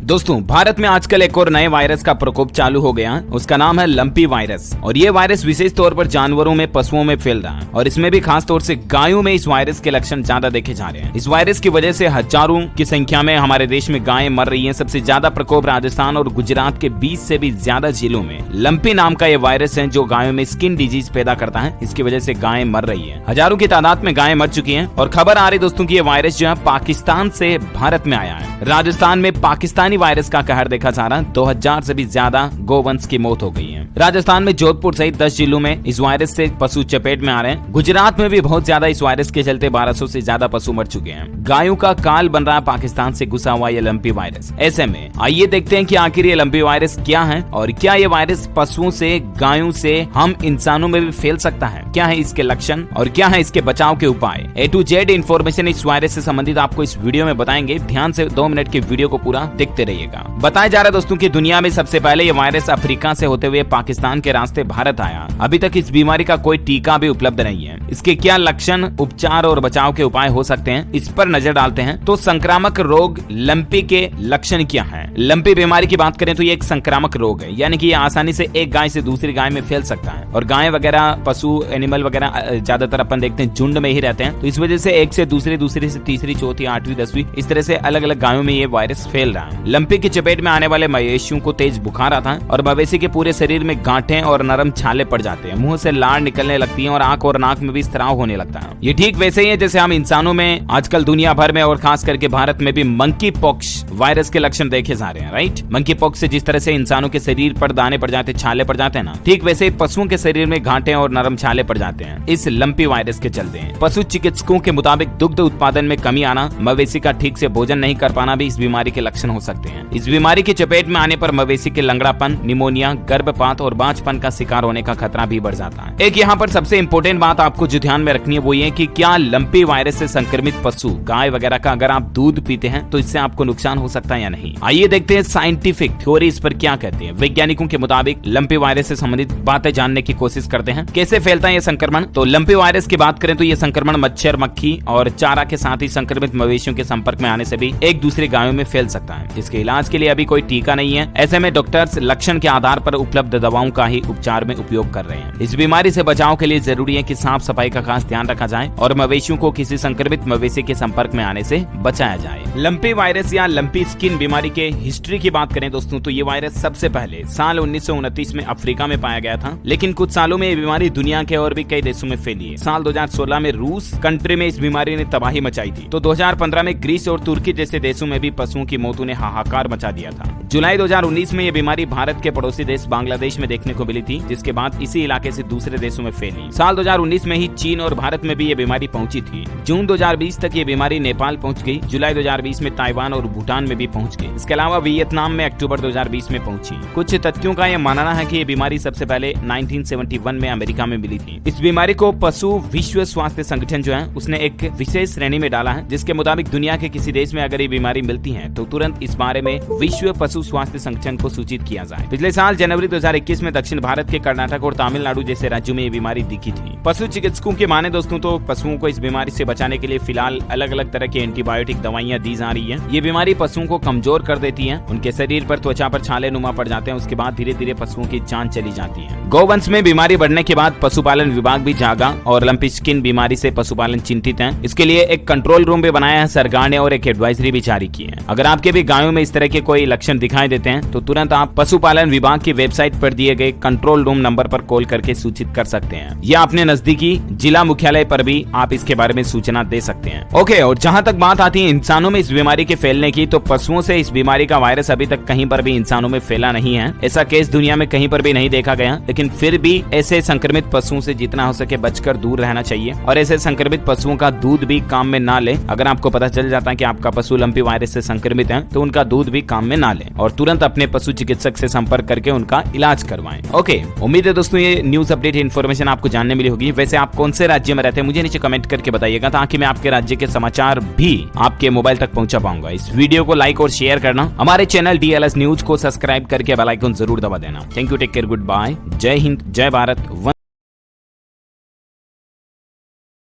दोस्तों, भारत में आजकल एक और नए वायरस का प्रकोप चालू हो गया है। उसका नाम है लंपी वायरस और ये वायरस विशेष तौर पर जानवरों में, पशुओं में फैल रहा है और इसमें भी खास तौर से गायों में इस वायरस के लक्षण ज्यादा देखे जा रहे हैं। इस वायरस की वजह से हजारों की संख्या में हमारे देश में गायें मर रही हैं। सबसे ज्यादा प्रकोप राजस्थान और गुजरात के 20 से भी ज्यादा जिलों में लंपी नाम का ये वायरस है जो गायों में स्किन डिजीज पैदा करता है। इसकी वजह से गायें मर रही है। हजारों की तादाद में गायें मर चुकी है और खबर आ रही दोस्तों की ये वायरस जो है पाकिस्तान से भारत में आया है। राजस्थान में पाकिस्तानी वायरस का कहर देखा जा रहा है। 2000 से भी ज्यादा गोवंश की मौत हो गई है। राजस्थान में जोधपुर सहित 10 जिलों में इस वायरस से पशु चपेट में आ रहे हैं। गुजरात में भी बहुत ज्यादा इस वायरस के चलते 1200 से ज्यादा पशु मर चुके हैं। गायों का काल बन रहा है पाकिस्तान से घुसा हुआ ये लंपी वायरस। ऐसे में आइए देखते हैं कि आखिर ये लंपी वायरस क्या है और क्या ये वायरस पशुओं से, गायों से हम इंसानों में भी फैल सकता है। क्या है इसके लक्षण और क्या है इसके बचाव के उपाय। A to Z इन्फॉर्मेशन इस वायरस से संबंधित आपको इस वीडियो में बताएंगे। ध्यान से 2 मिनट की वीडियो को पूरा देखते रहिएगा। बताया जा रहा है दोस्तों कि दुनिया में सबसे पहले ये वायरस अफ्रीका से होते हुए पाकिस्तान के रास्ते भारत आया। अभी तक इस बीमारी का कोई टीका भी उपलब्ध नहीं है। इसके क्या लक्षण, उपचार और बचाव के उपाय हो सकते हैं, इस पर नजर डालते हैं। तो संक्रामक रोग लंपी के लक्षण क्या है। लंपी बीमारी की बात करें तो ये एक संक्रामक रोग है, यानी कि ये आसानी से एक गाय से दूसरी गाय में फैल सकता है। और गाय वगैरह, पशु, एनिमल वगैरह ज्यादातर अपन देखते हैं झुंड में ही रहते हैं। तो इस वजह से एक से दूसरी, दूसरी से तीसरी, चौथी, 8वीं, 10वीं इस तरह से अलग अलग गायों में ये वायरस फैल रहा है। लंपी की चपेट में आने वाले मवेशियों को तेज बुखार आता है और मवेशी के पूरे शरीर में गांठें और नरम छाले पड़ जाते हैं। मुंह से लार निकलने लगती है और आंख और नाक में भी स्राव होने लगता है। ये ठीक वैसे ही है जैसे हम इंसानों में आजकल दुनिया भर में और खास करके भारत में भी मंकी पॉक्स वायरस के लक्षण देखे जा रहे हैं। राइट, मंकी पॉक्स से जिस तरह से इंसानों के शरीर पर दाने पड़ जाते, छाले पड़ जाते हैं ना, ठीक वैसे ही पशुओं के शरीर में गांठें और नरम छाले पड़ जाते हैं इस लंपी वायरस के चलते। पशु चिकित्सकों के मुताबिक दुग्ध उत्पादन में कमी आना, मवेशी का ठीक से भोजन नहीं कर पाना भी इस बीमारी के लक्षण हो सकते हैं। इस बीमारी की चपेट में आने पर मवेशी के लंगड़ापन, निमोनिया, गर्भपात और बांझपन का शिकार होने का खतरा भी बढ़ जाता है। एक यहाँ पर सबसे इम्पोर्टेंट बात आपको जो ध्यान में रखनी है वो ये कि क्या लंपी वायरस से संक्रमित पशु, गाय वगैरह का अगर आप दूध पीते हैं तो इससे आपको नुकसान हो सकता है या नहीं। आइए देखते हैं साइंटिफिक थ्योरी इस पर क्या कहते हैं। वैज्ञानिकों के मुताबिक लंपी वायरस से संबंधित बातें जानने की कोशिश करते हैं। कैसे फैलता है ये संक्रमण। तो लंपी वायरस की बात करें तो ये संक्रमण मच्छर, मक्खी और चारा के साथ ही संक्रमित मवेशियों के संपर्क में आने से भी एक दूसरे गायों में फैल सकता है। इसके इलाज के लिए अभी कोई टीका नहीं है। ऐसे में डॉक्टर्स लक्षण के आधार पर उपलब्ध दवाओं का ही उपचार में उपयोग कर रहे हैं। इस बीमारी से बचाव के लिए जरूरी है कि साफ सफाई का खास ध्यान रखा जाए और मवेशियों को किसी संक्रमित मवेशी के संपर्क में आने से बचाया जाए। लंपी वायरस या लंपी स्किन बीमारी के हिस्ट्री की बात करें दोस्तों तो ये वायरस सबसे पहले साल 1929 में अफ्रीका में पाया गया था, लेकिन कुछ सालों में ये बीमारी दुनिया के और भी कई देशों में फैली है। साल 2016 में रूस कंट्री में इस बीमारी ने तबाही मचाई थी। तो 2015 में ग्रीस और तुर्की जैसे देशों में भी पशुओं की मौतों ने हाहाकार मचा दिया था। जुलाई 2019 में ये बीमारी भारत के पड़ोसी देश बांग्लादेश में देखने को मिली थी, जिसके बाद इसी इलाके से दूसरे देशों में फैली। साल 2019 में ही चीन और भारत में भी ये बीमारी पहुंची थी। जून 2020 तक ये बीमारी नेपाल पहुंच गई। जुलाई 2020 में ताइवान और भूटान में भी पहुंच गई। इसके अलावा वियतनाम में अक्टूबर 2020 में पहुंची। कुछ तथ्यों का यह मानना है कि ये बीमारी सबसे पहले 1971 में अमेरिका में मिली थी। इस बीमारी को पशु विश्व स्वास्थ्य संगठन जो है उसने एक विशेष श्रेणी में डाला है, जिसके मुताबिक दुनिया के किसी देश में अगर ये बीमारी मिलती है तो तुरंत इस बारे में विश्व पशु स्वास्थ्य संगठन को सूचित किया जाए। पिछले साल जनवरी 2021 में दक्षिण भारत के कर्नाटक और तमिलनाडु जैसे राज्यों में ये बीमारी दिखी थी। पशु चिकित्सकों के माने दोस्तों तो पशुओं को इस बीमारी से बचाने के लिए फिलहाल अलग अलग तरह की एंटीबायोटिक दवाइयां दी जा रही है। ये बीमारी पशुओं को कमजोर कर देती है, उनके शरीर पर, त्वचा पर छाले नुमा पड़ जाते हैं। उसके बाद धीरे धीरे पशुओं की जान चली जाती है। गौवंश में बीमारी बढ़ने के बाद पशुपालन विभाग भी जागा और लंपी स्किन बीमारी से पशुपालन चिंतित है। इसके लिए एक कंट्रोल रूम भी बनाया है सरकार ने और एक एडवाइजरी भी जारी की है। अगर आपके भी गायों में इस तरह के कोई लक्षण दिखाई देते हैं तो तुरंत आप पशुपालन विभाग की वेबसाइट पर दिए गए कंट्रोल रूम नंबर पर कॉल करके सूचित कर सकते हैं या अपने नजदीकी जिला मुख्यालय पर भी आप इसके बारे में सूचना दे सकते हैं। ओके, और जहां तक बात आती है इंसानों में इस बीमारी के फैलने की, तो पशुओं से इस बीमारी का वायरस अभी तक कहीं पर भी इंसानों में फैला नहीं है। ऐसा केस दुनिया में कहीं पर भी नहीं देखा गया, लेकिन फिर भी ऐसे संक्रमित पशुओं से जितना हो सके बचकर दूर रहना चाहिए और ऐसे संक्रमित पशुओं का दूध भी काम में ना ले। अगर आपको पता चल जाता है कि आपका पशु लंपी वायरस से संक्रमित है तो उनका दूध भी काम में ना ले और तुरंत अपने पशु चिकित्सक से संपर्क करके उनका इलाज करवाएं। ओके, उम्मीद है दोस्तों ये न्यूज अपडेट इन्फॉर्मेशन आपको जानने मिली होगी। वैसे आप कौन से राज्य में रहते हैं मुझे नीचे कमेंट करके बताइएगा ताकि मैं आपके राज्य के समाचार भी आपके मोबाइल तक पहुंचा पाऊंगा। इस वीडियो को लाइक और शेयर करना, हमारे चैनल DLS न्यूज को सब्सक्राइब करके बेल आइकन जरूर दबा देना। Thank you, take care, good bye, जय हिंद, जय भारत।